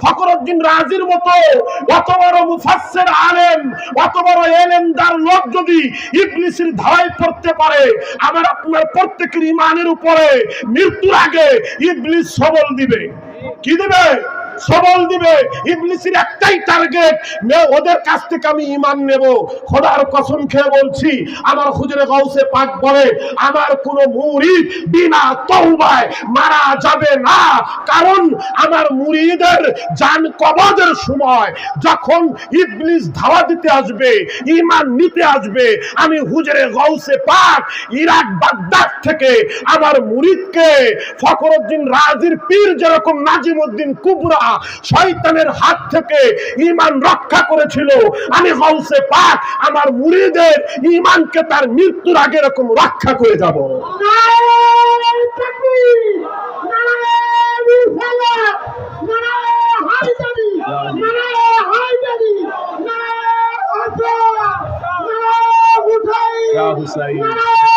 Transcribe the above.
ফখরুদ্দিন রাজির মতো অত বড় মুফাসসির আলেম, অত বড় এলেমদার লোক যদি ইবলিসের ধাওয়ায় পড়তে পারে, আমার আপনার প্রত্যেকের ঈমানের উপরে মৃত্যুর আগে ইবলিস সবল দিবে। কি দিবে? সবল দিবে। ইবলিসের একটাই টার্গেট, ওদের কাছ থেকে আমি ঈমান নেব। খোদার কসম খেয়ে বলছি, আমার হুজুরে গাউসে পাক বলে, আমার কোন মুরিদ বিনা তওবায় মারা যাবে না। কারণ আমার মুরিদের জান কবজের সময় যখন ইবলিস ধাওয়া দিতে আসবে, ঈমান নিতে আসবে, আমি হুজুরে গাউসে পাক ইরাক বাগদাদ থেকে আমার মুরিদকে ফখরুদ্দিন রাজির পীর যেরকম নাজিমউদ্দিন কুবরা শয়তানের হাত থেকে ঈমান রক্ষা করেছিল, আমি গাউসে পাক আমার মুরিদের ঈমানকে তার মৃত্যুর আগে এরকম রক্ষা করে যাব। নারায়ে তাকবীর, নারায়ে রিসালাত, নারায়ে হায়দারি, নারায়ে হায়দারি, নারায়ে আযা, নারায়ে হুসাইন, নারায়ে